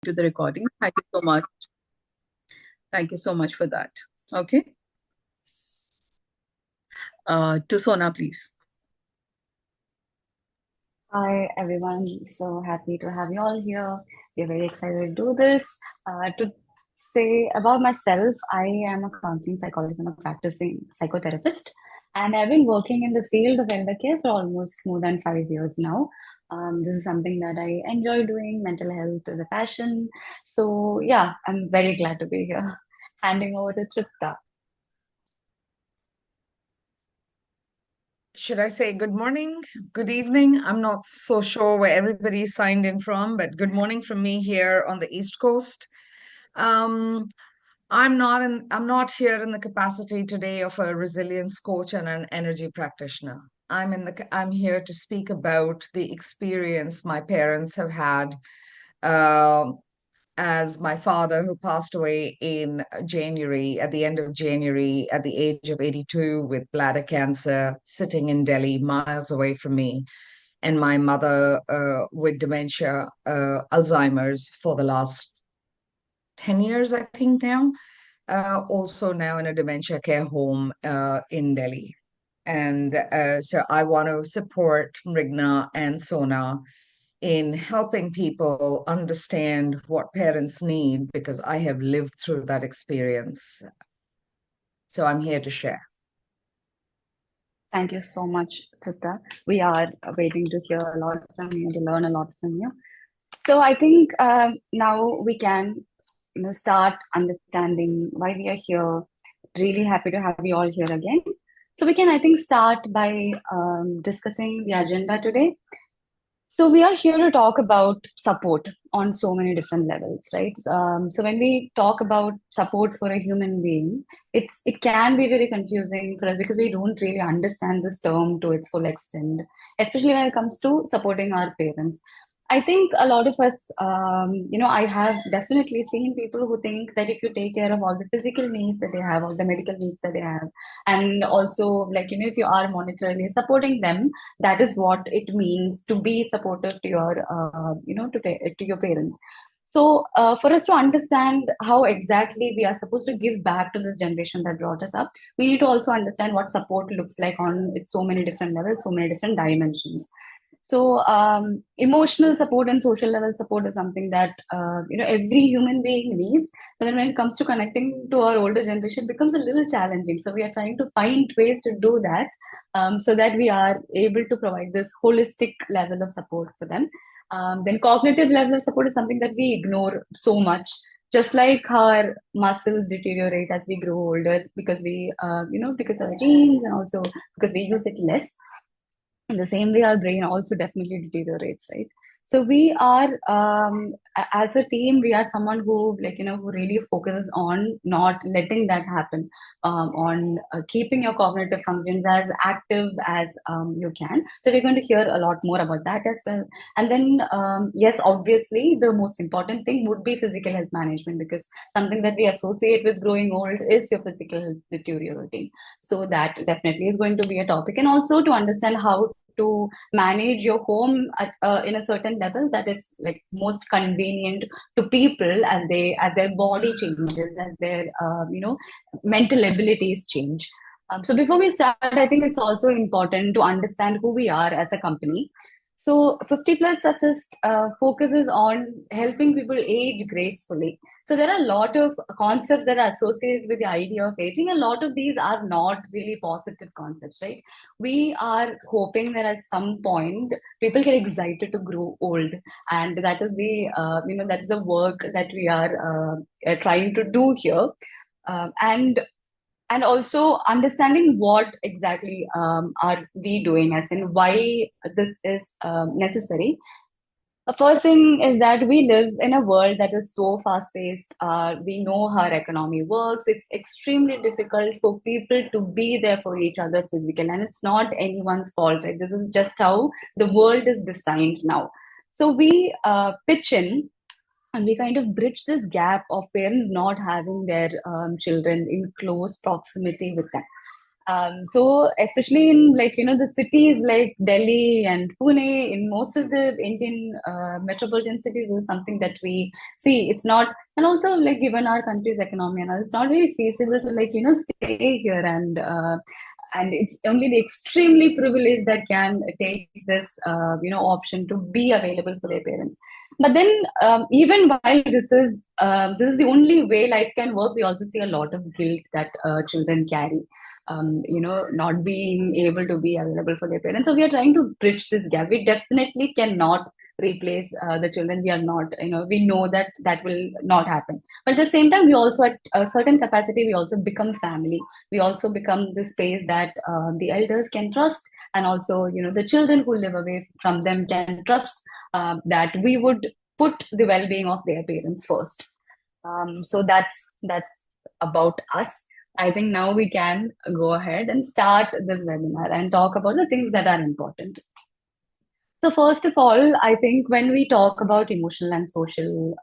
to the recording. Thank you so much. Thank you so much for that. Okay. To Sona, please. Hi everyone, so happy to have you all here. We're very excited to do this. To say about myself, I am a counseling psychologist and a practicing psychotherapist, and I've been working in the field of elder care for almost more than 5 years now. This is something that I enjoy doing. Mental health is a passion. So yeah, I'm very glad to be here. Handing over to Tripta. Should I say good morning, good evening? I'm not so sure where everybody signed in from, but good morning from me here on the East Coast. Um, I'm not here in the capacity today of a resilience coach and an energy practitioner. I'm here to speak about the experience my parents have had um as my father, who passed away in January, at the end of January, at the age of 82 with bladder cancer, sitting in Delhi, miles away from me, and my mother with dementia, Alzheimer's, for the last 10 years, I think now, also now in a dementia care home in Delhi. And so I want to support Mrigna and Sona in helping people understand what parents need because I have lived through that experience. So I'm here to share. Thank you so much, Tripta. We are waiting to hear a lot from you, to learn a lot from you. So I think now we can, start understanding why we are here. Really happy to have you all here again. So we can, I think, start by discussing the agenda today. So we are here to talk about support on so many different levels, right? So when we talk about support for a human being, it can be very confusing for us because we don't really understand this term to its full extent, especially when it comes to supporting our parents. I think a lot of us, I have definitely seen people who think that if you take care of all the physical needs that they have, all the medical needs that they have, and also like if you are monetarily supporting them, that is what it means to be supportive to your to your parents. So for us to understand how exactly we are supposed to give back to this generation that brought us up, we need to also understand what support looks like on its so many different levels, so many different dimensions. So emotional support and social level support is something that every human being needs. But then when it comes to connecting to our older generation, it becomes a little challenging. So we are trying to find ways to do that, so that we are able to provide this holistic level of support for them. Then cognitive level of support is something that we ignore so much. Just like our muscles deteriorate as we grow older because because of our genes and also because we use it less, in the same way our brain also definitely deteriorates, right? So we are as a team, we are someone who who really focuses on not letting that happen, on keeping your cognitive functions as active as you can. So we're going to hear a lot more about that as well. And then yes, obviously the most important thing would be physical health management, because something that we associate with growing old is your physical health deteriorating. So that definitely is going to be a topic, and also to understand how to manage your home at, in a certain level that it's like most convenient to people as their body changes, as their mental abilities change. So before we start, I think it's also important to understand who we are as a company. So 50 Plus Assist focuses on helping people age gracefully. So there are a lot of concepts that are associated with the idea of aging. A lot of these are not really positive concepts, right? We are hoping that at some point people get excited to grow old, and that is that is the work that we are trying to do here. And also understanding what exactly are we doing, as in why this is necessary. The first thing is that we live in a world that is so fast paced. We know how our economy works. It's extremely difficult for people to be there for each other physically, and it's not anyone's fault, right? This is just how the world is designed now. So we pitch in, and we kind of bridge this gap of parents not having their children in close proximity with them. So especially in like the cities like Delhi and Pune, in most of the Indian metropolitan cities, this is something that we see. It's not, and also like given our country's economy and all, it's not very feasible to like stay here and it's only the extremely privileged that can take this option to be available for their parents. But then even while this is the only way life can work, we also see a lot of guilt that children carry, not being able to be available for their parents. So we are trying to bridge this gap. We definitely cannot replace the children. We are not, we know that that will not happen. But at the same time, we also at a certain capacity, we also become family. We also become the space that the elders can trust, and also the children who live away from them can trust that we would put the well-being of their parents first. So that's about us. I think now we can go ahead and start this webinar and talk about the things that are important. So first of all, I think when we talk about emotional and social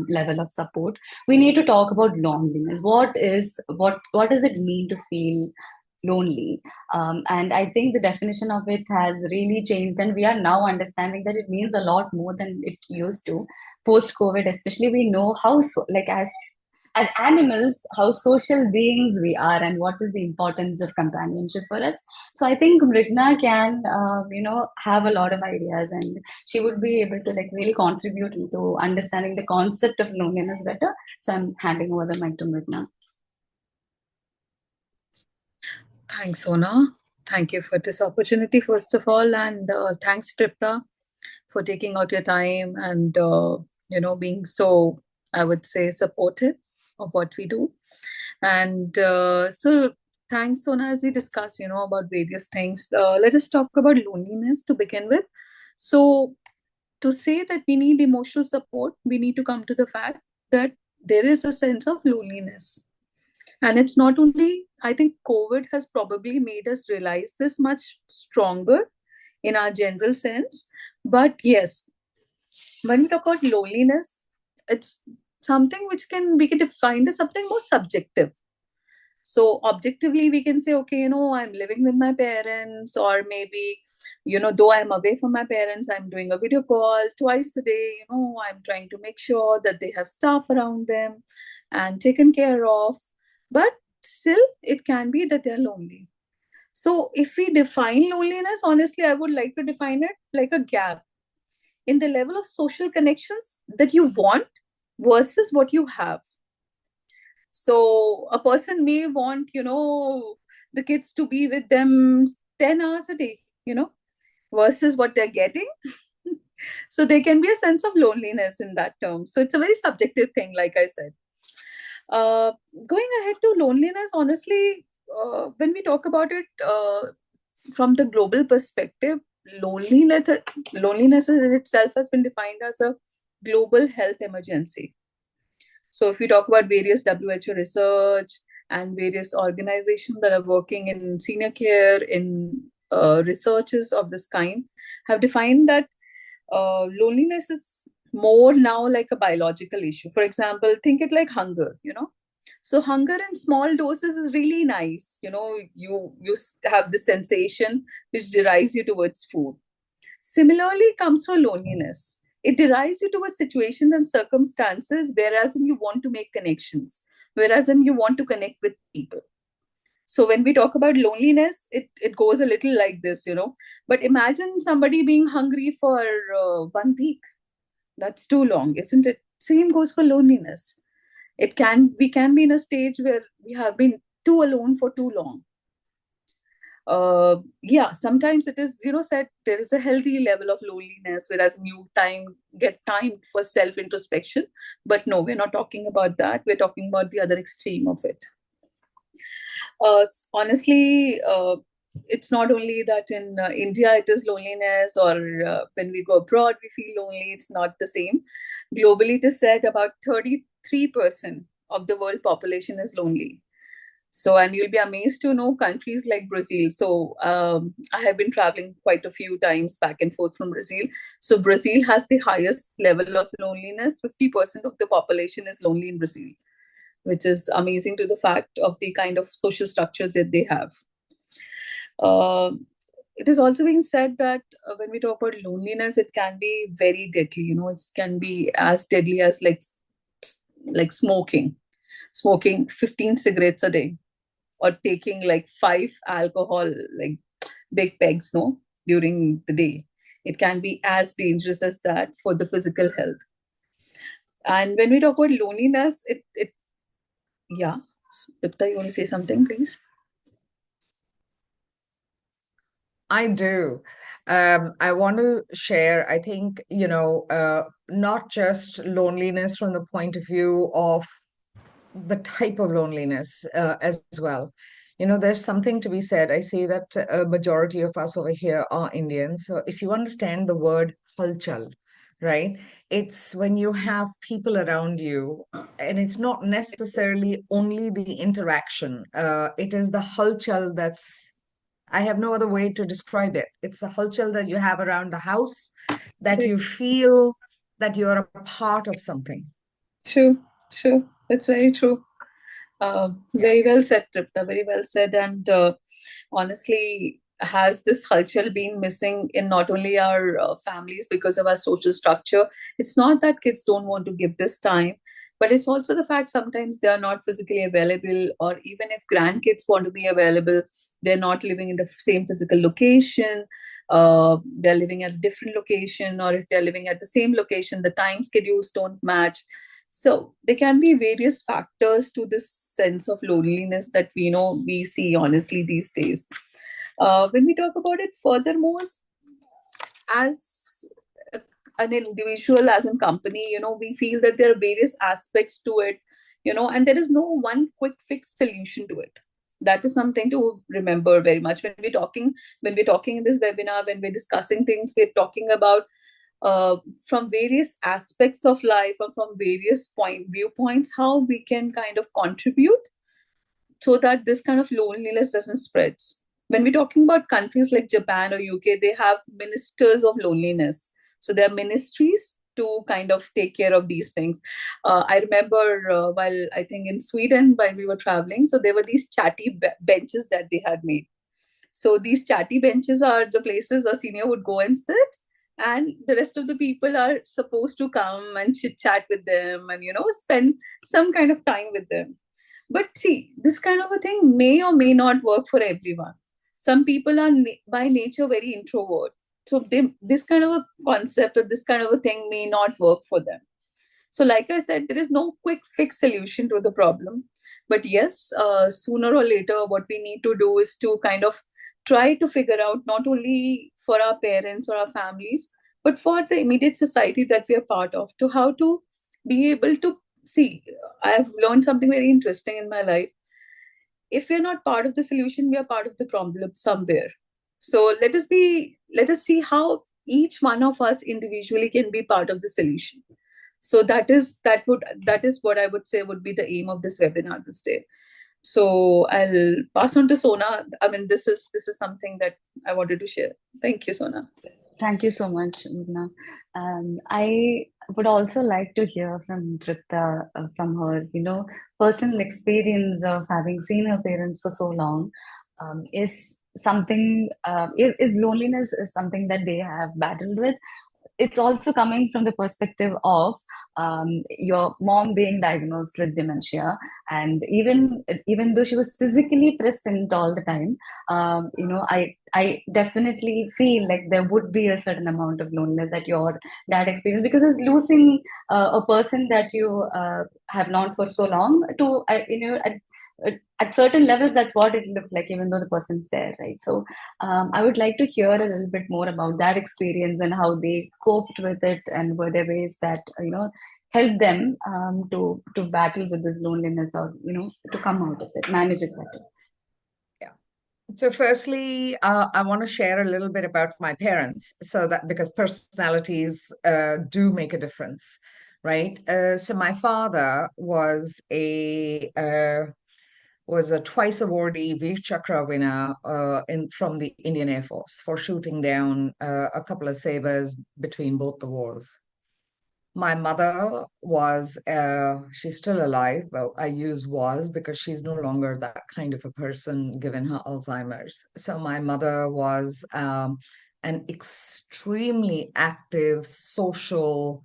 level of support, we need to talk about loneliness. What does it mean to feel lonely? And I think the definition of it has really changed, and we are now understanding that it means a lot more than it used to. Post COVID, especially, we know how like as animals, how social beings we are, and what is the importance of companionship for us. So I think Mrigna can, have a lot of ideas, and she would be able to like really contribute into understanding the concept of loneliness better. So I'm handing over the mic to Mrigna. Thanks, Sona. Thank you for this opportunity, first of all, and thanks, Tripta, for taking out your time and being so, I would say, supportive of what we do. And so thanks, Sona, as we discuss, about various things. Let us talk about loneliness to begin with. So to say that we need emotional support, we need to come to the fact that there is a sense of loneliness. And it's not only, I think COVID has probably made us realize this much stronger in our general sense. But yes, when we talk about loneliness, it's something which we can define as something more subjective. So objectively, we can say, okay, I'm living with my parents, or maybe, though I'm away from my parents, I'm doing a video call twice a day. I'm trying to make sure that they have staff around them and taken care of. But still, it can be that they're lonely. So if we define loneliness, honestly, I would like to define it like a gap in the level of social connections that you want versus what you have. So a person may want, the kids to be with them 10 hours a day, versus what they're getting. So there can be a sense of loneliness in that term. So it's a very subjective thing, like I said. Going ahead to loneliness, honestly, when we talk about it from the global perspective, loneliness in itself has been defined as a global health emergency. So if we talk about various WHO research and various organizations that are working in senior care, in researches of this kind, have defined that loneliness is more now like a biological issue. For example, think it like hunger, So hunger in small doses is really nice. You have the sensation which derives you towards food. Similarly, comes for loneliness. It derives you towards situations and circumstances, whereas you want to make connections, whereas you want to connect with people. So when we talk about loneliness, it goes a little like this, But imagine somebody being hungry for 1 week. That's too long, isn't it? Same goes for loneliness. We can be in a stage where we have been too alone for too long. Sometimes it is, said there is a healthy level of loneliness, whereas you get time for self-introspection. But no, we're not talking about that. We're talking about the other extreme of it. Honestly, it's not only that in India it is loneliness, or when we go abroad we feel lonely. It's not the same. Globally, it is said about 33% of the world population is lonely. So, and you'll be amazed to know countries like Brazil. So, I have been traveling quite a few times back and forth from Brazil. So, Brazil has the highest level of loneliness. 50% of the population is lonely in Brazil, which is amazing to the fact of the kind of social structure that they have. Uh, it is also being said that when we talk about loneliness, it can be very deadly. It can be as deadly as like smoking 15 cigarettes a day, or taking like five alcohol, like big pegs, no, during the day. It can be as dangerous as that for the physical health. And when we talk about loneliness, yeah. Dipta, you want to say something, please? I do. I want to share, I think, not just loneliness from the point of view of the type of loneliness as well. There's something to be said. I say that a majority of us over here are Indians. So if you understand the word halchal, right? It's when you have people around you, and it's not necessarily only the interaction. It is the halchal that's, I have no other way to describe it. It's the halchal that you have around the house, that you feel that you're a part of something. True, true. It's very true. Yeah. Very well said, Tripta. Very well said. And honestly, has this culture been missing in not only our families because of our social structure? It's not that kids don't want to give this time, but it's also the fact sometimes they are not physically available, or even if grandkids want to be available, they're not living in the same physical location. They're living at a different location, or if they're living at the same location, the time schedules don't match. So there can be various factors to this sense of loneliness that we see honestly these days. When we talk about it furthermore, as an individual, as a company, we feel that there are various aspects to it, and there is no one quick fix solution to it. That is something to remember very much when we're talking in this webinar, when we're discussing things, we're talking about from various aspects of life, or from various viewpoints, how we can kind of contribute so that this kind of loneliness doesn't spread. When we're talking about countries like Japan or UK, they have ministers of loneliness. So there are ministries to kind of take care of these things. I remember while I think in Sweden, while we were traveling, so there were these chatty benches that they had made. So these chatty benches are the places a senior would go and sit, and the rest of the people are supposed to come and chit chat with them, and spend some kind of time with them. But see, this kind of a thing may or may not work for everyone. Some people are by nature very introvert, so this kind of a concept or this kind of a thing may not work for them. So, like I said, there is no quick fix solution to the problem. But yes, sooner or later, what we need to do is to kind of try to figure out, not only for our parents or our families, but for the immediate society that we are part of, to how to be able to see. I have learned something very interesting in my life. If we're not part of the solution, we are part of the problem somewhere. So let us see how each one of us individually can be part of the solution. So that is what I would say would be the aim of this webinar this day. So I'll pass on to Sona. I mean, this is something that I wanted to share. Thank you, Sona. Thank you so much, Meghna. I would also like to hear from Tripta, from her, personal experience of having seen her parents for so long. Is something, is loneliness is something that they have battled with? It's also coming from the perspective of your mom being diagnosed with dementia, and even though she was physically present all the time, I definitely feel like there would be a certain amount of loneliness that your dad experienced, because it's losing a person that you have known for so long to at certain levels. That's what it looks like, even though the person's there, right? So I would like to hear a little bit more about that experience and how they coped with it, and were there ways that helped them to battle with this loneliness, or to come out of it, manage it better. Yeah. So firstly, I want to share a little bit about my parents, so that because personalities do make a difference, right? So my father was a twice awardee Veer Chakra winner in from the Indian Air Force for shooting down a couple of sabers between both the wars. My mother was, she's still alive, but I use was because she's no longer that kind of a person given her Alzheimer's. So my mother was an extremely active social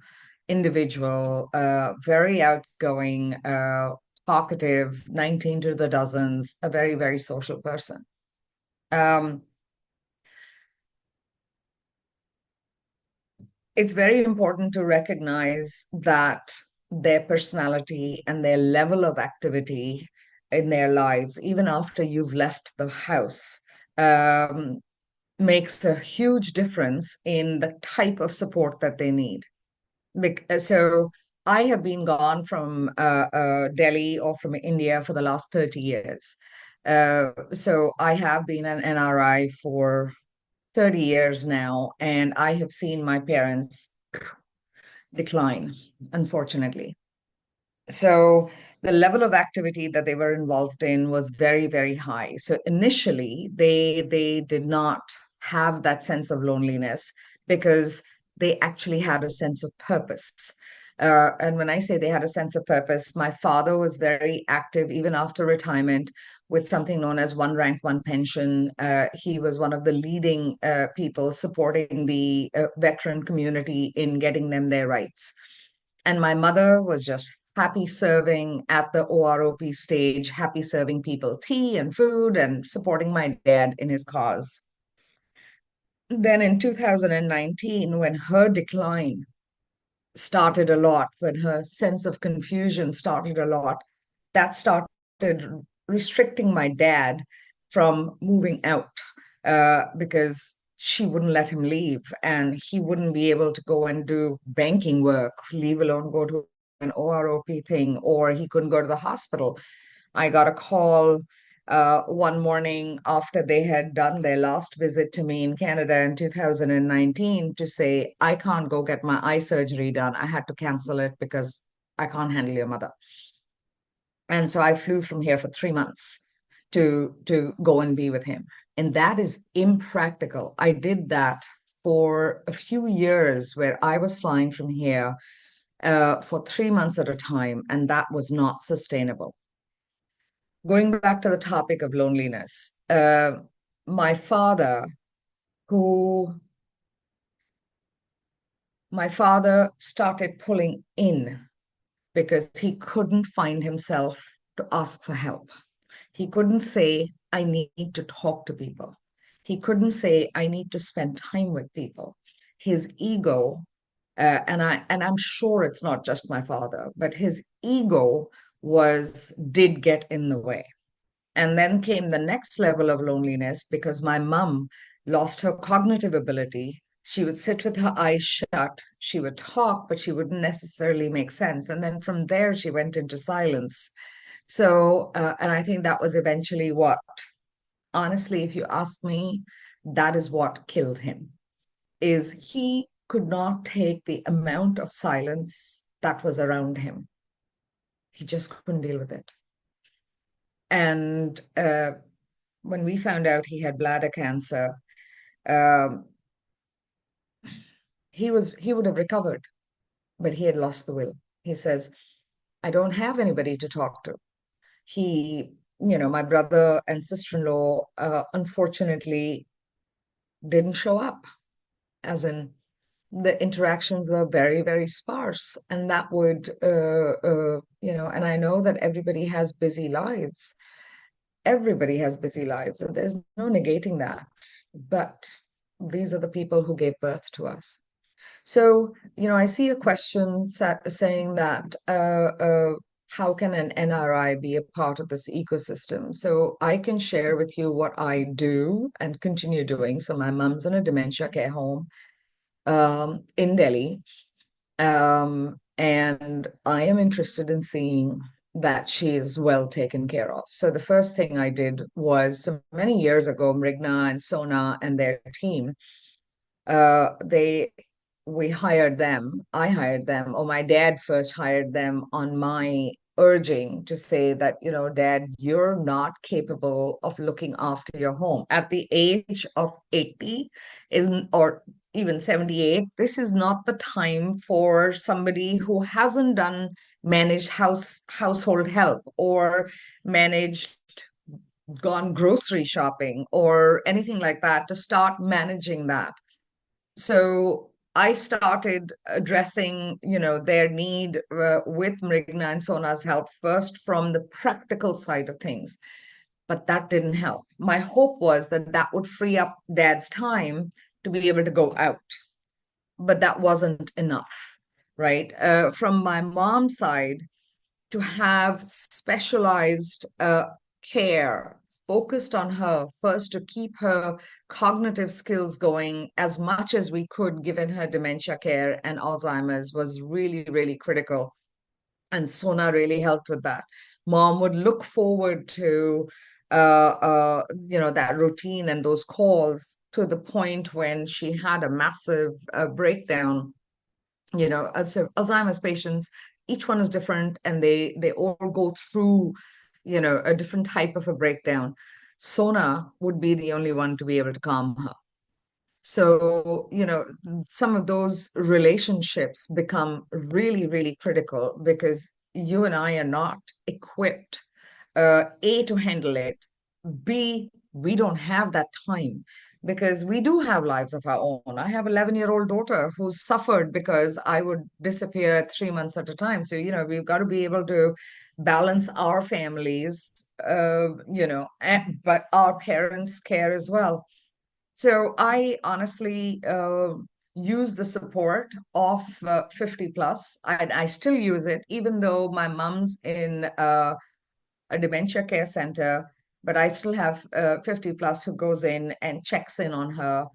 individual, very outgoing, talkative, 19 to the dozens, a very, very social person. Um, it's very important to recognize that their personality and their level of activity in their lives, even after you've left the house, um, makes a huge difference in the type of support that they need. So I have been gone from Delhi or from India for the last 30 years. So I have been an NRI for 30 years now, and I have seen my parents decline, unfortunately. So the level of activity that they were involved in was very, very high. So initially, they did not have that sense of loneliness because they actually had a sense of purpose. And when I say they had a sense of purpose, my father was very active even after retirement with something known as one rank, one pension. He was one of the leading people supporting the veteran community in getting them their rights. And my mother was just happy serving at the OROP stage, happy serving people tea and food and supporting my dad in his cause. Then in 2019, when her decline started a lot, when her sense of confusion started a lot, that started restricting my dad from moving out because she wouldn't let him leave and he wouldn't be able to go and do banking work, leave alone go to an OROP thing, or he couldn't go to the hospital. I got a call one morning after they had done their last visit to me in Canada in 2019 to say, I can't go get my eye surgery done. I had to cancel it because I can't handle your mother. And so I flew from here for 3 months to go and be with him. And that is impractical. I did that for a few years where I was flying from here for 3 months at a time, and that was not sustainable. Going back to the topic of loneliness, my father, who my father started pulling in because he couldn't find himself to ask for help. He couldn't say, I need to talk to people. He couldn't say, I need to spend time with people. His ego, and I'm sure it's not just my father, but his ego did get in the way. And then came the next level of loneliness because my mum lost her cognitive ability. She would sit with her eyes shut. She would talk, but she wouldn't necessarily make sense. And then from there, she went into silence. So, and I think that was eventually what, honestly, if you ask me, that is what killed him, is he could not take the amount of silence that was around him. He just couldn't deal with it. And when we found out he had bladder cancer, um, he would have recovered, but he had lost the will. He says, I don't have anybody to talk to. My brother and sister-in-law, unfortunately, didn't show up, as in the interactions were very, very sparse. And that would, and I know that everybody has busy lives. Everybody has busy lives, and there's no negating that. But these are the people who gave birth to us. So, I see a question saying that how can an NRI be a part of this ecosystem? So I can share with you what I do and continue doing. So my mom's in a dementia care home in Delhi. And I am interested in seeing that she is well taken care of. So the first thing I did was so many years ago, Mrigna and Sona and their team, they we hired them. I hired them, or my dad first hired them on my urging to say that, Dad, you're not capable of looking after your home. At the age of 80, isn't or even 78, this is not the time for somebody who hasn't done managed household help or managed gone grocery shopping or anything like that to start managing that. So I started addressing, their need with Mrigna and Sona's help first from the practical side of things, but that didn't help. My hope was that that would free up Dad's time to be able to go out, but that wasn't enough, right? From my mom's side, to have specialized care focused on her first to keep her cognitive skills going as much as we could, given her dementia care and Alzheimer's, was really, really critical. And Sona really helped with that. Mom would look forward to that routine and those calls to the point when she had a massive breakdown. So Alzheimer's patients, each one is different, and they all go through, a different type of a breakdown. Sona would be the only one to be able to calm her. So, some of those relationships become really, really critical because you and I are not equipped, A, to handle it, B, we don't have that time because we do have lives of our own. I have 11-year-old daughter who's suffered because I would disappear 3 months at a time. So, we've got to be able to balance our families, but our parents' care as well. So I honestly use the support of 50 plus. I still use it, even though my mom's in a dementia care center, but I still have 50 plus who goes in and checks in on her,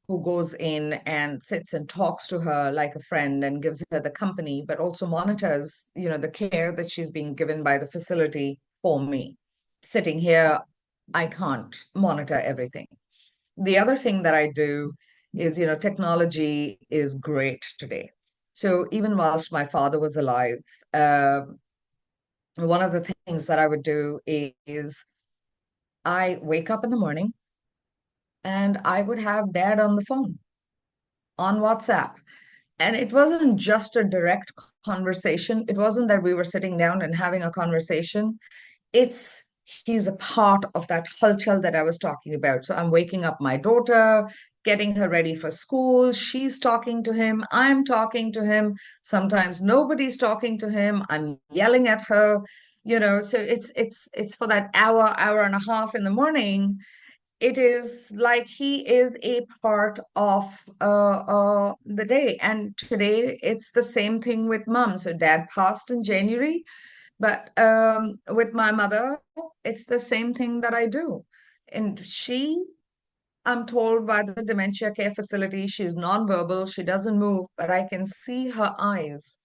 who goes in and sits and talks to her like a friend and gives her the company, but also monitors, the care that she's being given by the facility for me. Sitting here, I can't monitor everything. The other thing that I do is, technology is great today. So even whilst my father was alive, one of the things that I would do is I wake up in the morning and I would have Dad on the phone on WhatsApp. And it wasn't just a direct conversation. It wasn't that we were sitting down and having a conversation. It's he's a part of that culture that I was talking about. So I'm waking up my daughter, getting her ready for school. She's talking to him. I'm talking to him. Sometimes nobody's talking to him. I'm yelling at her. So it's for that hour and a half in the morning. It is like he is a part of the day. And today it's the same thing with mom. So dad passed in January. But with my mother, it's the same thing that I do. And I'm told by the dementia care facility, she's nonverbal, she doesn't move, but I can see her eyes.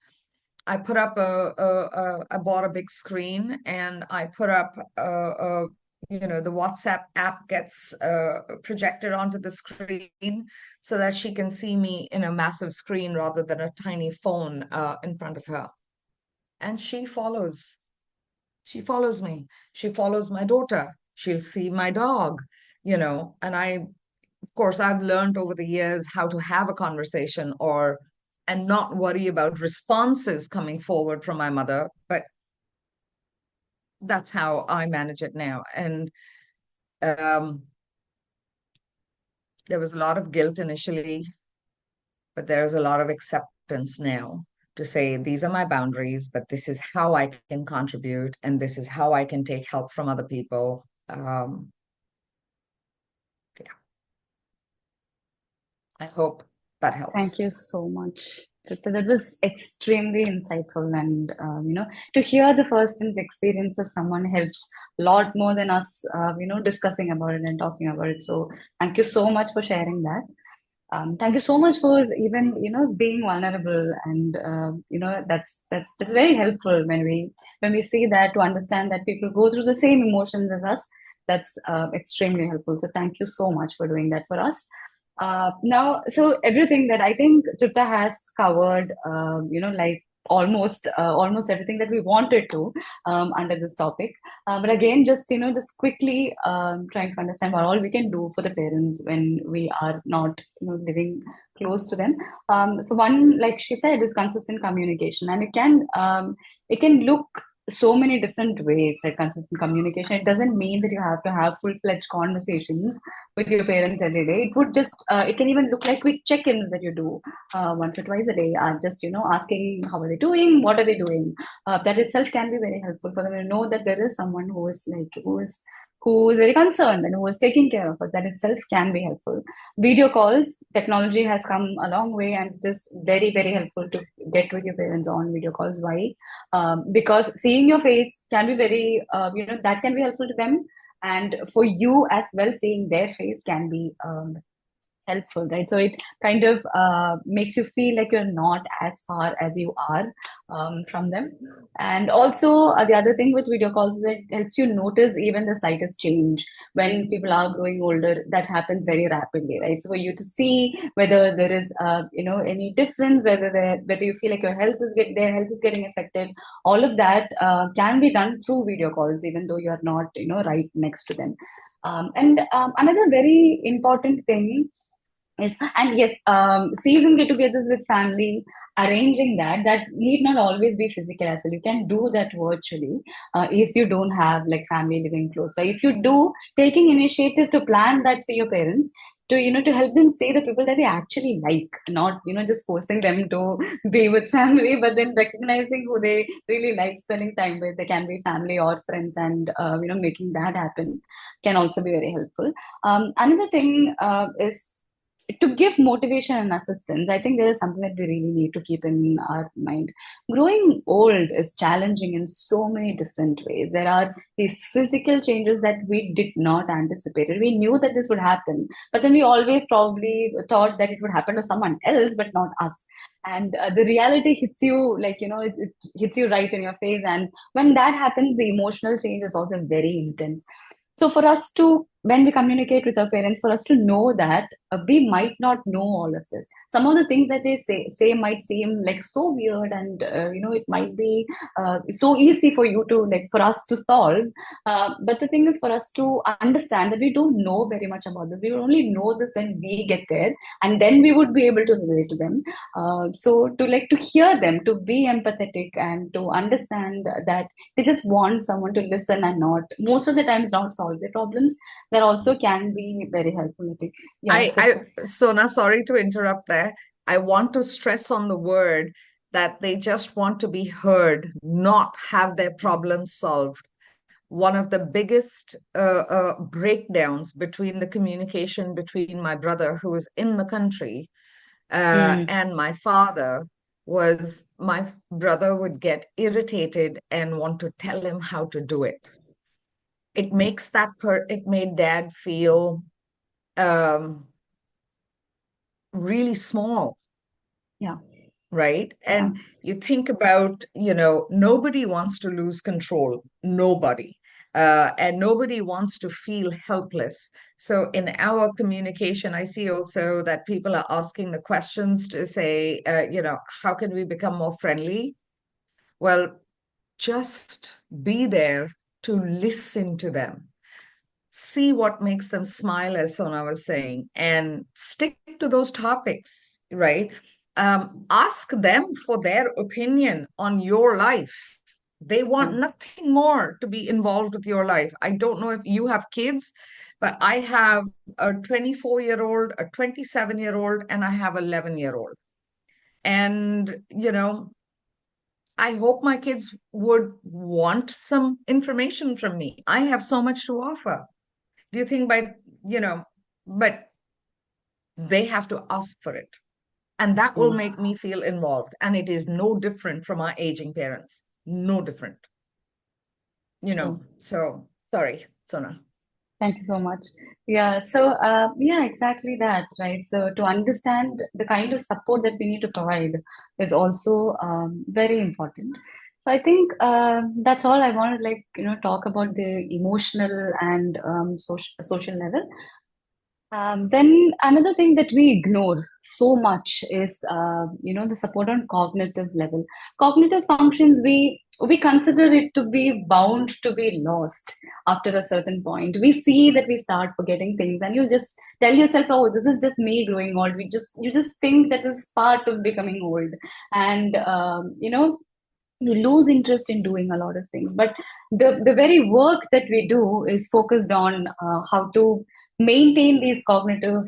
I put up I bought a big screen and I put up the WhatsApp app gets projected onto the screen so that she can see me in a massive screen rather than a tiny phone in front of her. And she follows. She follows me. She follows my daughter. She'll see my dog, and of course, I've learned over the years how to have a conversation and not worry about responses coming forward from my mother, but that's how I manage it now. And um, there was a lot of guilt initially, but there's a lot of acceptance now to say, these are my boundaries, but this is how I can contribute, and this is how I can take help from other people. Yeah, I hope that helps. Thank you so much. That was extremely insightful, and to hear the first-hand experience of someone helps a lot more than us, discussing about it and talking about it. So, thank you so much for sharing that. Thank you so much for even being vulnerable, and that's very helpful when we see that, to understand that people go through the same emotions as us. That's extremely helpful. So, thank you so much for doing that for us. Now, so everything that I think Tripta has covered, like almost everything that we wanted to under this topic. But again, just quickly trying to understand what all we can do for the parents when we are not living close to them. So one, like she said, is consistent communication, and it can look so many different ways. Like consistent communication, it doesn't mean that you have to have full-fledged conversations with your parents every day. It can even look like quick check-ins that you do once or twice a day, just asking how are they doing, what are they doing. That itself can be very helpful for them to know that there is someone who is very concerned and who is taking care of us. That itself can be helpful. Video calls, technology has come a long way, and it is very, very helpful to get with your parents on video calls. Why? Because seeing your face can be very, that can be helpful to them, and for you as well, seeing their face can be helpful, right? So it kind of makes you feel like you're not as far as you are from them. And also, the other thing with video calls is it helps you notice even the slightest change when people are growing older. That happens very rapidly, right? So for you to see whether there is, any difference, whether you feel like their health is getting affected, all of that can be done through video calls, even though you are not, right next to them. And another very important thing is, and yes, season get-togethers with family, arranging that need not always be physical as well. You can do that virtually if you don't have like family living close by. If you do, taking initiative to plan that for your parents, to help them see the people that they actually like, not just forcing them to be with family, but then recognizing who they really like spending time with. They can be family or friends, and making that happen can also be very helpful. Another thing is to give motivation and assistance. I think there is something that we really need to keep in our mind. Growing old is challenging in so many different ways. There are these physical changes that we did not anticipate. We knew that this would happen, but then we always probably thought that it would happen to someone else, but not us. And the reality hits you, like, it hits you right in your face. And when that happens, the emotional change is also very intense. So for us to, when we communicate with our parents, for us to know that we might not know all of this. Some of the things that they say might seem like so weird, and it might be so easy for you to, like, for us to solve. But the thing is, for us to understand that we don't know very much about this. We will only know this when we get there, and then we would be able to relate to them. So to hear them, to be empathetic, and to understand that they just want someone to listen and not, most of the times, not solve their problems, that also can be very helpful, I think. Yeah. Sona, sorry to interrupt there. I want to stress on the word that they just want to be heard, not have their problems solved. One of the biggest breakdowns between the communication between my brother, who is in the country, Mm, and my father was my brother would get irritated and want to tell him how to do it. It made dad feel um, really small, yeah. right? Yeah. And you think about, nobody wants to lose control, nobody. And nobody wants to feel helpless. So in our communication, I see also that people are asking the questions to say, how can we become more friendly? Well, just be there to listen to them. See what makes them smile, as Sona was saying, and stick to those topics, right? Ask them for their opinion on your life. They want Yeah. nothing more to be involved with your life. I don't know if you have kids, but I have a 24-year-old, a 27-year-old, and I have 11-year-old. And, I hope my kids would want some information from me. I have so much to offer. Do you think you know, but they have to ask for it. And that will True. make me feel involved. And it is no different from our aging parents. No different, True. So sorry, Sona. Thank you so much. Yeah, so yeah, exactly that, right? So to understand the kind of support that we need to provide is also very important. So I think that's all I wanted, like, talk about the emotional and social level. Then another thing that we ignore so much is, the support on cognitive level. Cognitive functions, we consider it to be bound to be lost after a certain point. We see that we start forgetting things, and you just tell yourself, "Oh, this is just me growing old." You just think that is part of becoming old, and you lose interest in doing a lot of things. But the very work that we do is focused on how to maintain these cognitive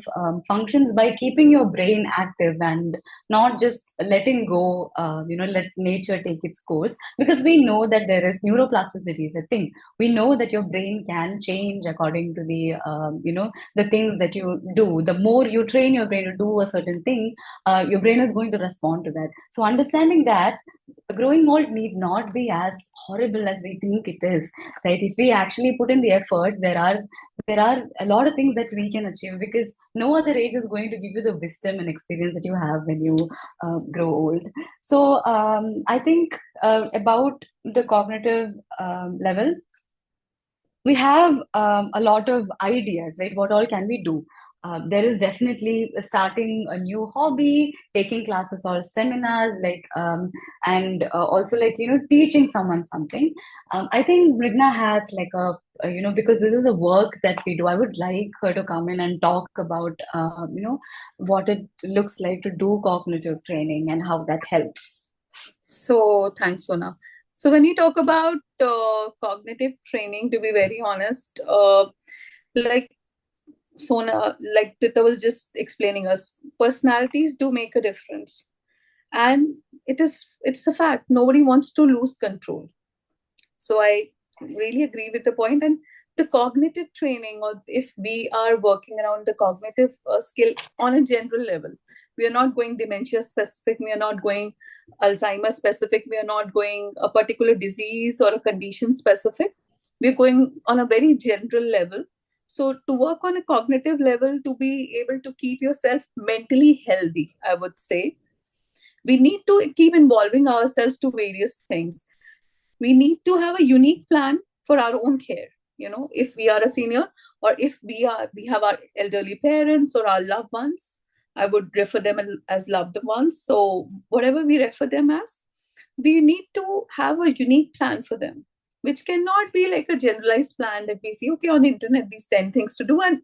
functions by keeping your brain active and not just letting go, let nature take its course, because we know that there is neuroplasticity is a thing. We know that your brain can change according to the things that you do. The more you train your brain to do a certain thing, your brain is going to respond to that. So understanding that growing old need not be as horrible as we think it is, right? If we actually put in the effort, there are a lot of things that we can achieve, because no other age is going to give you the wisdom and experience that you have when you grow old. So I think about the cognitive level, we have a lot of ideas, right? What all can we do? There is definitely starting a new hobby, taking classes or seminars, and also teaching someone something. I think Mrigna has because this is the work that we do. I would like her to come in and talk about what it looks like to do cognitive training and how that helps. So thanks, Sona. So when you talk about cognitive training, to be very honest, like Sona, like Tita was just explaining us, personalities do make a difference, and it's a fact. Nobody wants to lose control. So I really agree with the point. And the cognitive training, or if we are working around the cognitive skill on a general level, we are not going dementia specific, we are not going Alzheimer's specific, we are not going a particular disease or a condition specific. We're going on a very general level. So to work on a cognitive level, to be able to keep yourself mentally healthy, I would say, we need to keep involving ourselves to various things. We need to have a unique plan for our own care. If we are a senior, or if we have our elderly parents or our loved ones, I would refer them as loved ones. So whatever we refer them as, we need to have a unique plan for them, which cannot be like a generalized plan that we see, okay, on the internet, these 10 things to do. And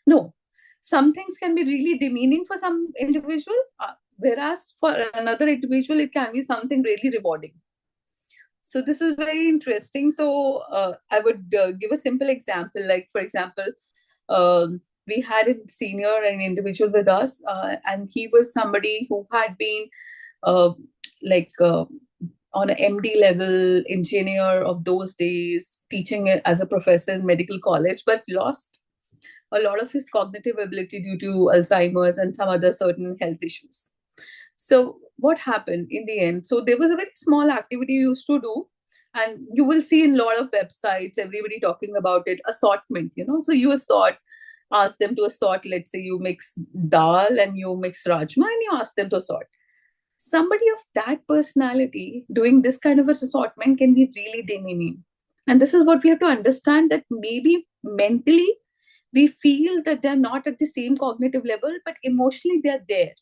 no, some things can be really demeaning for some individual, whereas for another individual, it can be something really rewarding. So this is very interesting. So I would give a simple example. Like, for example, we had a senior, an individual with us, and he was somebody who had been like on an MD level engineer of those days, teaching it as a professor in medical college, but lost a lot of his cognitive ability due to Alzheimer's and some other certain health issues. So what happened in the end? So there was a very small activity you used to do, and you will see in a lot of websites, everybody talking about it, assortment, So you ask them to assort, let's say you mix dal and you mix rajma and you ask them to assort. Somebody of that personality doing this kind of assortment can be really demeaning. And this is what we have to understand, that maybe mentally we feel that they're not at the same cognitive level, but emotionally they're there.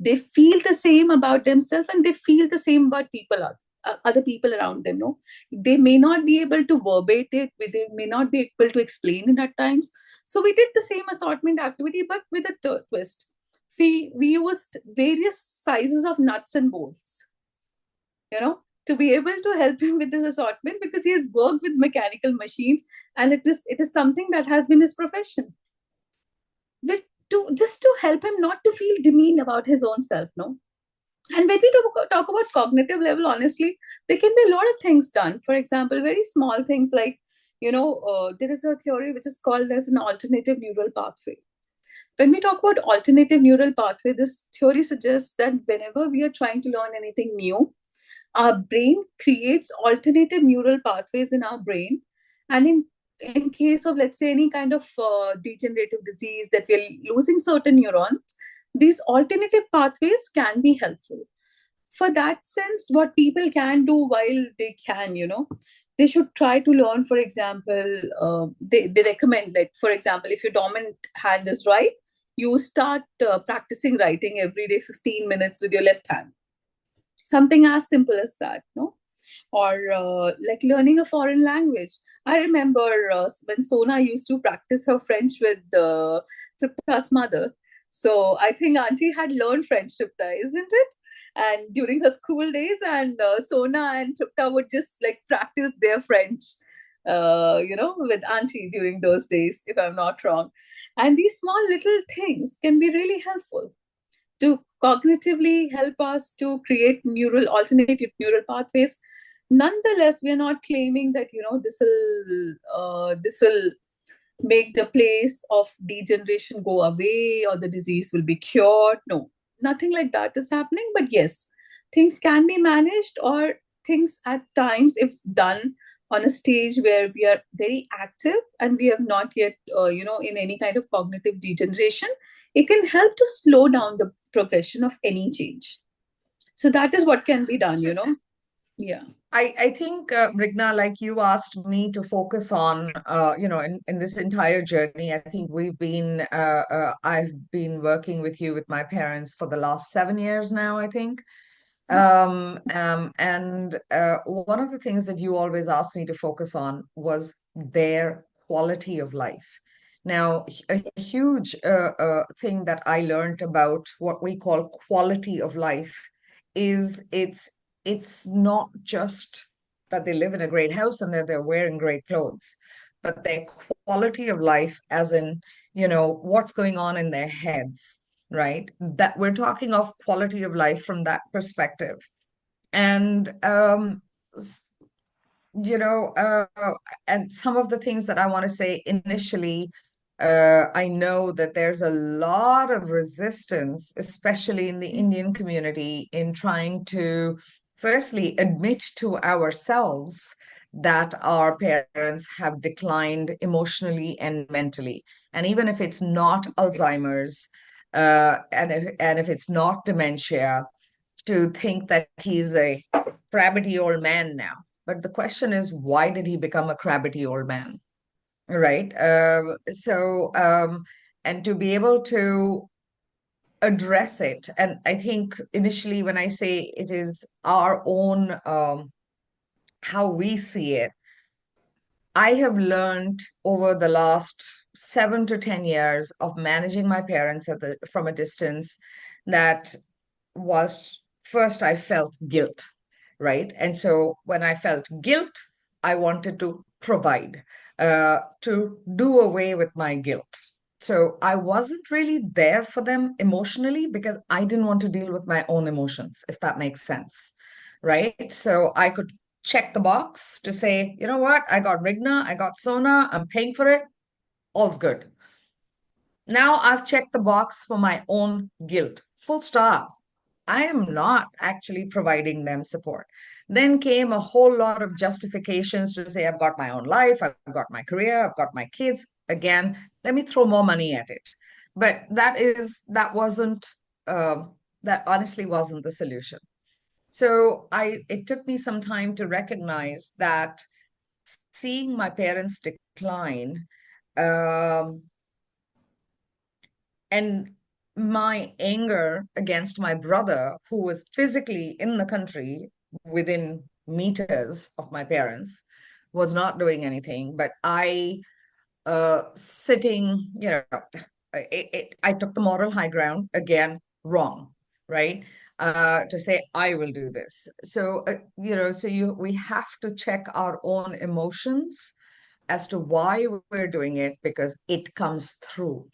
They feel the same about themselves, and they feel the same about other people around them. They may not be able to verbate it, they may not be able to explain it at times. So we did the same assortment activity, but with a twist. We used various sizes of nuts and bolts, to be able to help him with this assortment, because he has worked with mechanical machines, and it is something that has been his profession. Just to help him not to feel demeaned about his own self, no? And when we talk about cognitive level, honestly, there can be a lot of things done. For example, very small things like, there is a theory which is called as an alternative neural pathway. When we talk about alternative neural pathway, this theory suggests that whenever we are trying to learn anything new, our brain creates alternative neural pathways in our brain. And in case of, let's say, any kind of degenerative disease that we're losing certain neurons, these alternative pathways can be helpful. For that sense, what people can do while they can, they should try to learn, for example, they recommend, like, for example, if your dominant hand is right, you start practicing writing every day 15 minutes with your left hand. Something as simple as that, no? Or like learning a foreign language. I remember when Sona used to practice her French with Tripta's mother. So I think Auntie had learned French, Tripta, isn't it? And during her school days, and Sona and Tripta would just like practice their French, with Auntie during those days, if I'm not wrong. And these small little things can be really helpful to cognitively help us to create alternative neural pathways. Nonetheless, we are not claiming that this will make the place of degeneration go away or the disease will be cured. No, nothing like that is happening. But yes, things can be managed, or things at times, if done on a stage where we are very active and we have not yet, in any kind of cognitive degeneration, it can help to slow down the progression of any change. So that is what can be done, Yeah. I think, Rigna, like you asked me to focus on, in this entire journey, I think I've been working with you with my parents for the last 7 years now, I think. And one of the things that you always asked me to focus on was their quality of life. Now, a huge thing that I learned about what we call quality of life is it's not just that they live in a great house and that they're wearing great clothes, but their quality of life, as in, what's going on in their heads, right? That we're talking of quality of life from that perspective. And s- you know, uh, and some of the things that I want to say initially, I know that there's a lot of resistance, especially in the Indian community, in trying to firstly admit to ourselves that our parents have declined emotionally and mentally. And even if it's not Alzheimer's, and if it's not dementia, to think that he's a crabbity old man now. But the question is, why did he become a crabbity old man? Right? And to be able to address it, and I think initially when I say it is our own, how we see it, I have learned over the last 7 to 10 years of managing my parents from a distance that was first I felt guilt, right? And so when I felt guilt, I wanted to provide, to do away with my guilt. So I wasn't really there for them emotionally because I didn't want to deal with my own emotions, if that makes sense, right? So I could check the box to say, you know what, I got Rigna, I got Sona, I'm paying for it, all's good. Now I've checked the box for my own guilt. Full stop. I am not actually providing them support. Then came a whole lot of justifications to say, I've got my own life, I've got my career, I've got my kids. Again, let me throw more money at it. But that honestly wasn't the solution. So it took me some time to recognize that seeing my parents decline, um, and my anger against my brother, who was physically in the country within meters of my parents, was not doing anything. But sitting, I took the moral high ground, again, wrong, right? To say I will do this. So, we have to check our own emotions as to why we're doing it, because it comes through.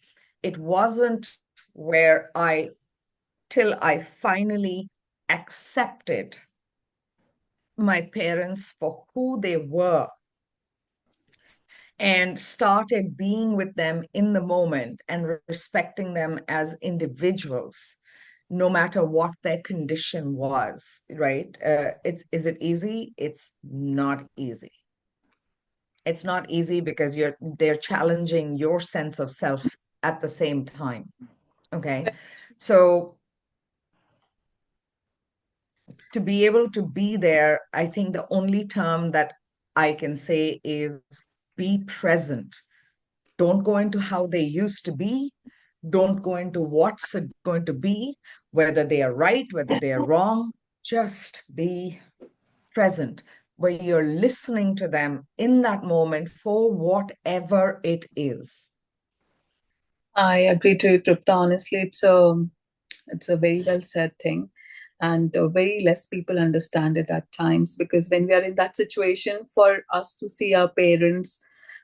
It wasn't where till I finally accepted my parents for who they were and started being with them in the moment and respecting them as individuals, no matter what their condition was, right? Is it easy? It's not easy. It's not easy because they're challenging your sense of self at the same time. Okay. So to be able to be there, I think the only term that I can say is be present. Don't go into how they used to be. Don't go into what's it going to be, whether they are right, whether they are wrong. Just be present, where you're listening to them in that moment for whatever it is. I agree to you, Tripta. Honestly, it's a very well said thing, and very less people understand it at times, because when we are in that situation, for us to see our parents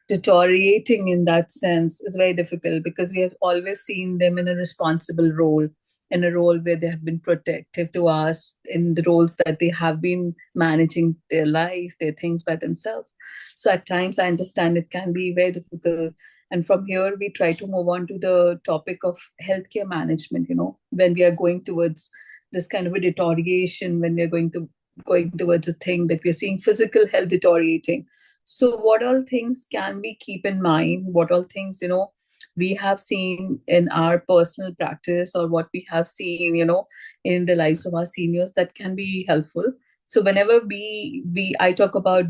deteriorating in that sense is very difficult, because we have always seen them in a responsible role, in a role where they have been protective to us, in the roles that they have been managing their life, their things by themselves. So at times I understand it can be very difficult. And from here, we try to move on to the topic of healthcare management. When we are going towards this kind of a deterioration, when we are going towards a thing that we are seeing physical health deteriorating. So, what all things can we keep in mind? What all things we have seen in our personal practice, or what we have seen in the lives of our seniors, that can be helpful. So whenever we I talk about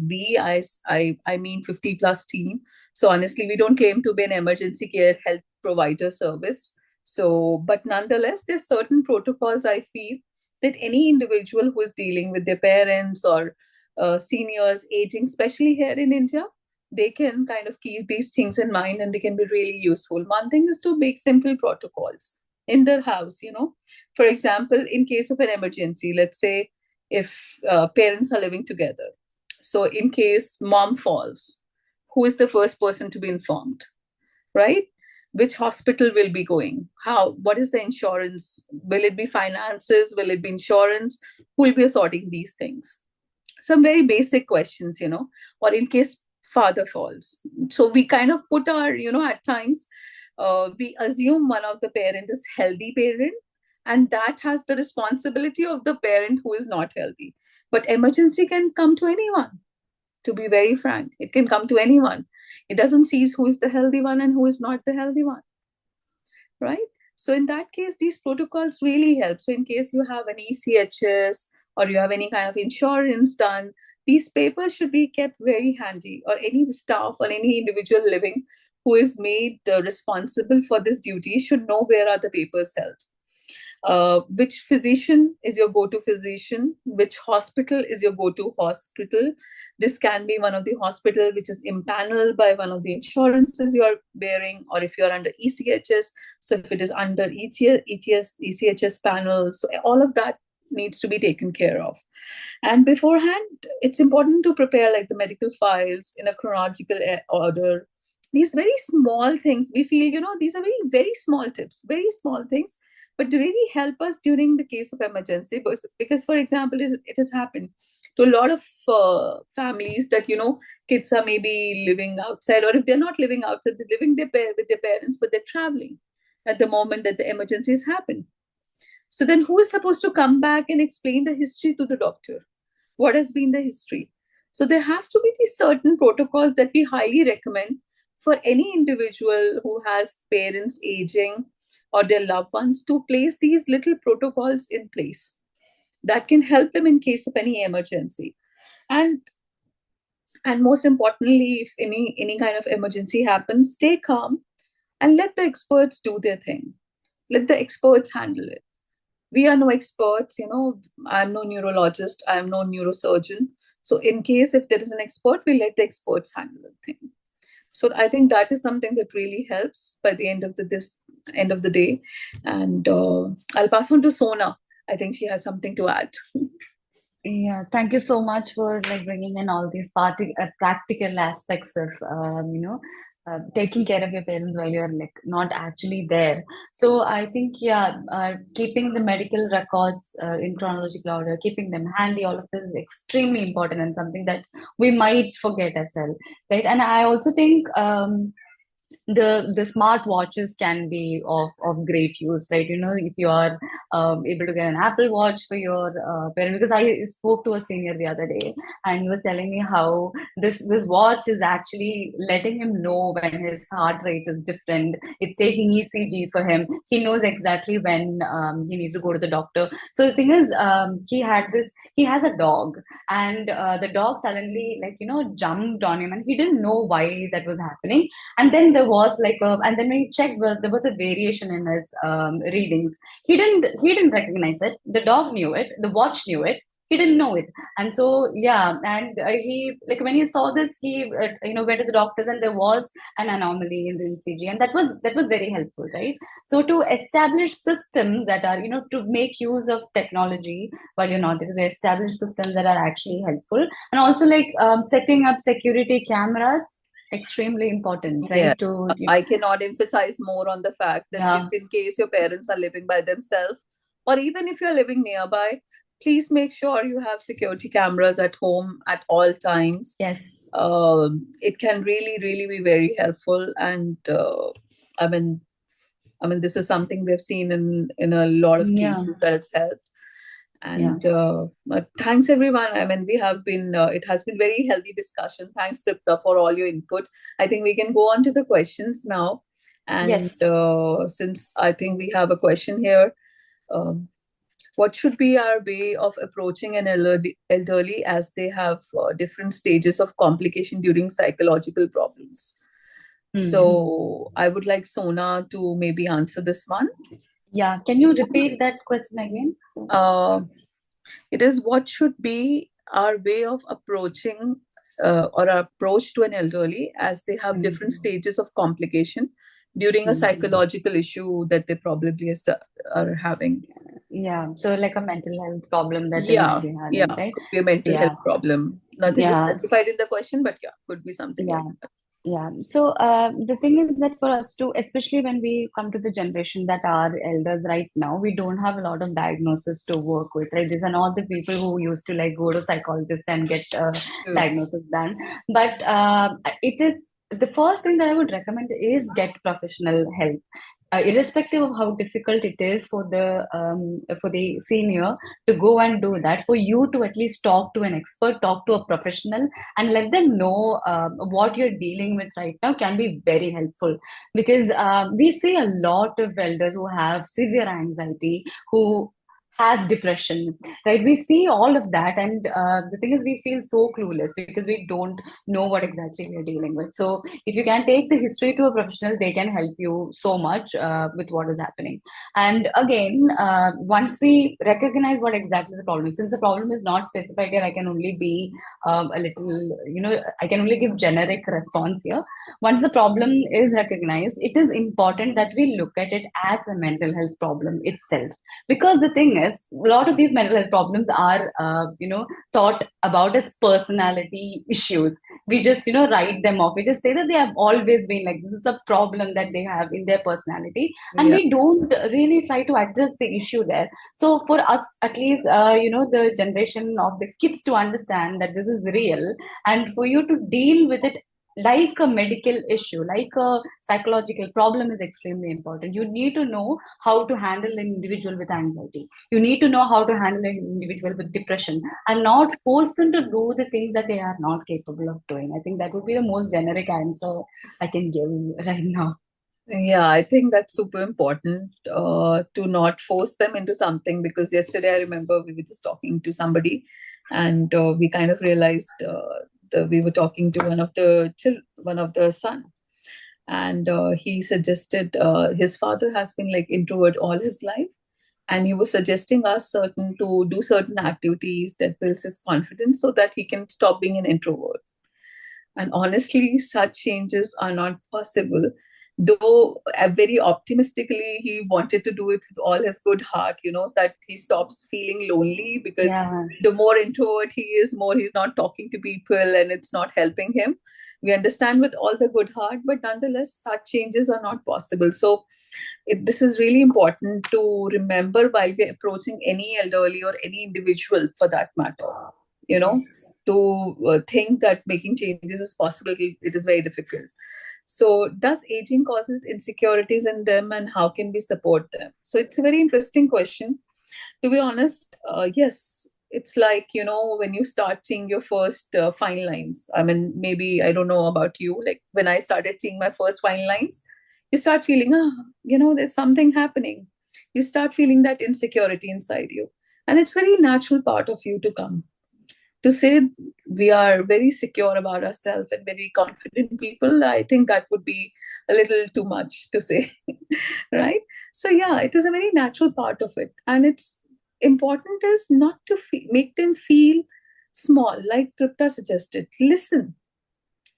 I mean 50 plus team. So honestly, we don't claim to be an emergency care health provider service. So, but nonetheless, there's certain protocols I feel that any individual who is dealing with their parents or seniors aging, especially here in India, they can kind of keep these things in mind, and they can be really useful. One thing is to make simple protocols in their house. For example, in case of an emergency, let's say if parents are living together. So, in case mom falls, who is the first person to be informed, right? Which hospital will be going? How? What is the insurance? Will it be finances? Will it be insurance? Who will be sorting these things? Some very basic questions. Or in case father falls. So we kind of put our at times, we assume one of the parent is healthy parent, and that has the responsibility of the parent who is not healthy. But emergency can come to anyone, to be very frank. It can come to anyone. It doesn't see who is the healthy one and who is not the healthy one, right? So in that case, these protocols really help. So in case you have an ECHS or you have any kind of insurance done, these papers should be kept very handy, or any staff or any individual living who is made responsible for this duty should know where are the papers held. Which physician is your go-to physician, which hospital is your go-to hospital. This can be one of the hospital which is impaneled by one of the insurances you are bearing, or if you are under ECHS, so if it is under ECHS panel, so all of that needs to be taken care of. And beforehand, it's important to prepare like the medical files in a chronological order. These very small things, we feel, these are very, very small tips, very small things, but to really help us during the case of emergency. Because for example, it has happened to a lot of families that, kids are maybe living outside, or if they're not living outside, they're living with their parents, but they're traveling at the moment that the emergencies happen. So then who is supposed to come back and explain the history to the doctor? What has been the history? So there has to be these certain protocols that we highly recommend for any individual who has parents aging or their loved ones, to place these little protocols in place that can help them in case of any emergency. And most importantly, if any kind of emergency happens, stay calm and let the experts do their thing. Let the experts handle it. We are no experts. I'm no neurologist, I'm no neurosurgeon. So in case if there is an expert, we let the experts handle the thing. So I think that is something that really helps by the end of the day. And I'll pass on to Sona. I think she has something to add. Yeah, thank you so much for bringing in all these practical aspects of taking care of your parents while you're not actually there. So I think keeping the medical records in chronological order, keeping them handy, all of this is extremely important and something that we might forget as well, right? And I also think the smart watches can be of great use, right? If you are able to get an Apple Watch for your parent, because I spoke to a senior the other day, and he was telling me how this watch is actually letting him know when his heart rate is different. It's taking ECG for him. He knows exactly when he needs to go to the doctor. So the thing is, he has a dog, and the dog suddenly, like, jumped on him, and he didn't know why that was happening. And then there was like and then when he checked, there was a variation in his readings. He didn't recognize it. The dog knew it. The watch knew it. He didn't know it. And so, yeah, and he, like, when he saw this, he went to the doctors, and there was an anomaly in the ECG, and that was very helpful, right? So to establish systems that are, to make use of technology while you're not there, to establish systems that are actually helpful, and also like setting up security cameras, extremely important, Yeah, right? To I cannot emphasize more on the fact that Yeah. if in case your parents are living by themselves, or even if you're living nearby, please make sure you have security cameras at home at all times. Yes. It can really, really be very helpful. And I mean, this is something we've seen in a lot of Yeah. cases that has helped. Yeah. And thanks everyone. I mean, we have been, it has been very healthy discussion. Thanks, Tripta, for all your input. I think we can go on to the questions now. And Yes. since I think we have a question here, um, what should be our way of approaching an elderly as they have different stages of complication during psychological problems? So I would like Sona to maybe answer this one. Yeah. Can you repeat that question again? It is what should be our way of approaching or our approach to an elderly as they have different stages of complication during a psychological issue that they probably are having. Yeah. So like a mental health problem that they Yeah, might be yeah, having, right? could be a mental Yeah. health problem. Nothing is Yeah. specified in the question, but yeah, could be something Yeah. like that. Yeah. So the thing is that for us to, especially when we come to the generation that are elders right now, we don't have a lot of diagnosis to work with, right? These are not the people who used to like go to psychologists and get True. diagnosis done. But it is the first thing that I would recommend is get professional help. Irrespective of how difficult it is for the senior to go and do that, for you to at least talk to an expert, talk to a professional, and let them know what you're dealing with right now can be very helpful, because we see a lot of elders who have severe anxiety, who has depression, right? We see all of that, and the thing is, we feel so clueless because we don't know what exactly we're dealing with. So if you can take the history to a professional, they can help you so much with what is happening. And again, once we recognize what exactly the problem is, since the problem is not specified here, I can only be a little, I can only give generic response here. Once the problem is recognized, it is important that we look at it as a mental health problem itself. Because the thing is, a lot of these mental health problems are, thought about as personality issues. We just, write them off. We just say that they have always been like this is a problem that they have in their personality, and Yeah. we don't really try to address the issue there. So for us, at least, the generation of the kids to understand that this is real, and for you to deal with it like a medical issue, like a psychological problem, is extremely important. You need to know how to handle an individual with anxiety. You need to know how to handle an individual with depression, and not force them to do the things that they are not capable of doing. I think that would be the most generic answer I can give right now. Yeah, I think that's super important to not force them into something, because yesterday I remember we were just talking to somebody, and we kind of realized we were talking to one of the son, and he suggested his father has been like introvert all his life, and he was suggesting us to do certain activities that builds his confidence so that he can stop being an introvert. And honestly, such changes are not possible. Though very optimistically, he wanted to do it with all his good heart, that he stops feeling lonely, because Yeah. the more introvert he is, more he's not talking to people and it's not helping him. We understand with all the good heart, but nonetheless, such changes are not possible. So, this is really important to remember while we're approaching any elderly or any individual for that matter. You know, Yes. to think that making changes is possible, it is very difficult. So does aging causes insecurities in them, and how can we support them? So it's a very interesting question. To be honest, yes, it's like, when you start seeing your first fine lines. I mean, maybe I don't know about you, like when I started seeing my first fine lines, you start feeling, there's something happening. You start feeling that insecurity inside you. And it's very natural part of you to come to say we are very secure about ourselves and very confident people. I think that would be a little too much to say. Right? So yeah, it is a very natural part of it, and it's important is not to make them feel small, like Tripta suggested. Listen,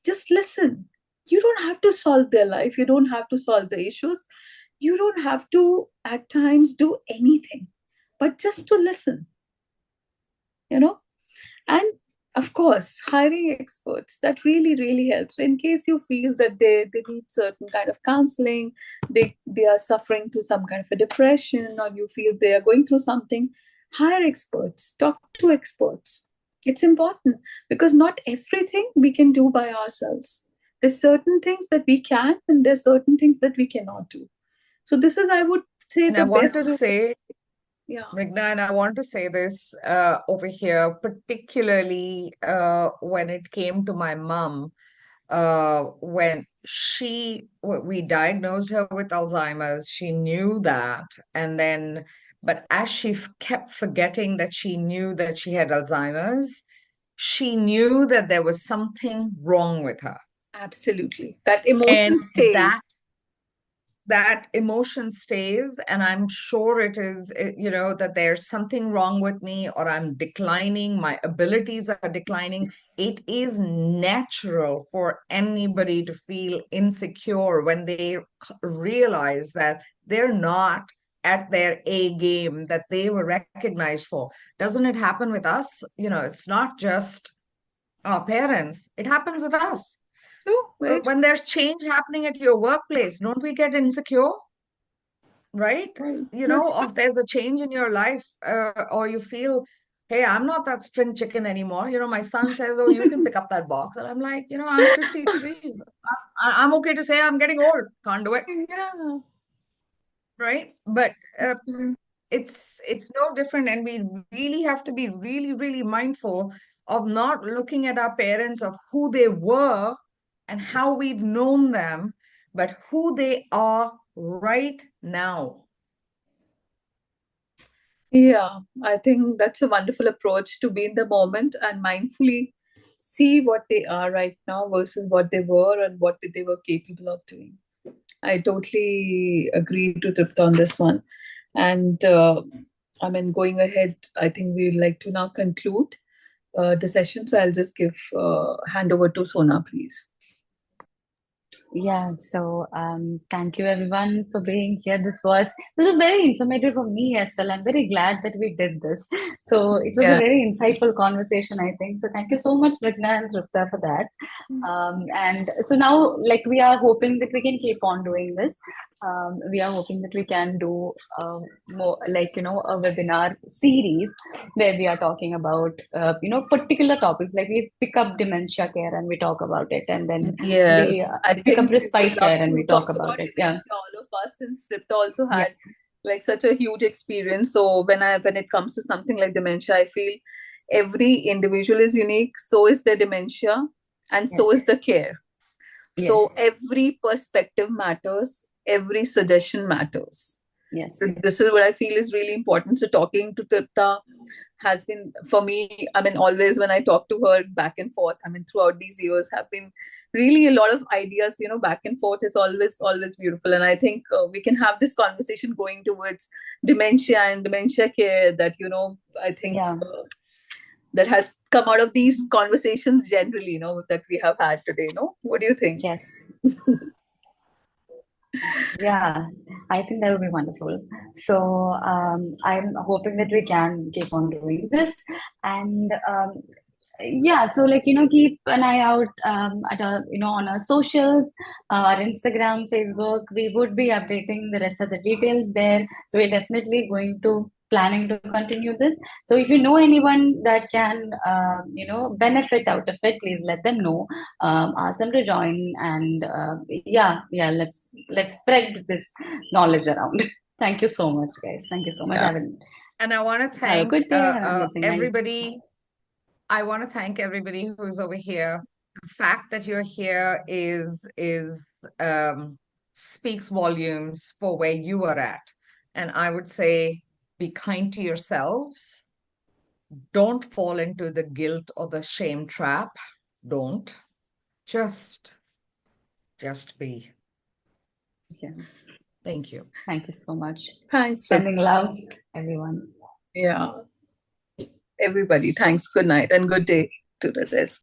just listen. You don't have to solve their life, you don't have to solve the issues, you don't have to at times do anything, but just to listen, you know and of course, hiring experts, that really, really helps. In case you feel that they need certain kind of counseling, they are suffering to some kind of a depression, or you feel they are going through something, hire experts, talk to experts. It's important, because not everything we can do by ourselves. There's certain things that we can, and there's certain things that we cannot do. So this is, I would say, And I the want best to way. say, Yeah. Meghna, and I want to say this over here, particularly when it came to my mom, when we diagnosed her with Alzheimer's, she knew that, and then, but as she kept forgetting that she knew that she had Alzheimer's, she knew that there was something wrong with her. Absolutely. That emotion And stays. that emotion stays, and I'm sure that there's something wrong with me, or I'm declining, my abilities are declining. It is natural for anybody to feel insecure when they realize that they're not at their A game that they were recognized for. Doesn't it happen with us? It's not just our parents, it happens with us. True, very true. When there's change happening at your workplace, don't we get insecure? Right? Right. That's If there's a change in your life, or you feel, hey, I'm not that spring chicken anymore. My son says, oh, you can pick up that box. And I'm like, I'm 53. I'm okay to say I'm getting old. Can't do it. Yeah. Right? But Absolutely. it's no different. And we really have to be really, really mindful of not looking at our parents of who they were and how we've known them, but who they are right now. Yeah, I think that's a wonderful approach, to be in the moment and mindfully see what they are right now versus what they were and what they were capable of doing. I totally agree to Tripta on this one. And I mean, going ahead, I think we'd like to now conclude the session. So I'll just give hand over to Sona, please. Yeah, so thank you everyone for being here. This was very informative for me as well. I'm very glad that we did this. So it was a Yeah. very insightful conversation, I think. So thank you so much, Meghna and Tripta, for that. And so now, like, we are hoping that we can keep on doing this. We are hoping that we can do more, like, a webinar series where we are talking about, particular topics. Like, we pick up dementia care and we talk about it, and then we Yes, I pick up think we would respite love care and to we talk talk about about it. Yeah, dementia, all of us, since Tripta also yeah, had like such a huge experience. So when it comes to something like dementia, I feel every individual is unique. So is the dementia, and so is yes, the care. So yes, every perspective matters, every suggestion matters. yes, So this is what I feel is really important. So talking to Tripta has been, for me, I mean, always when I talk to her back and forth, I mean, throughout these years have been really a lot of ideas, back and forth is always, always beautiful. And I think we can have this conversation going towards dementia and dementia care that, I think yeah, that has come out of these conversations generally, that we have had today, What do you think? yes. Yeah, I think that would be wonderful. So I'm hoping that we can keep on doing this. And yeah, so, like, keep an eye out on our socials, our Instagram, Facebook. We would be updating the rest of the details there. So we're definitely going to planning to continue this. So if you know anyone that can, benefit out of it, please let them know. Ask them to join, and let's spread this knowledge around. Thank you so much, guys. Thank you so much. Yeah. And I want to Have a thank good day. Have an amazing night. everybody. I want to thank everybody who's over here. The fact that you're here is speaks volumes for where you are at. And I would say, be kind to yourselves. Don't fall into the guilt or the shame trap. Don't. Just be. Yeah. Thank you. Thank you so much. Thanks, Sending Tripta. love, everyone. Yeah. Everybody, thanks. Good night and good day to the rest.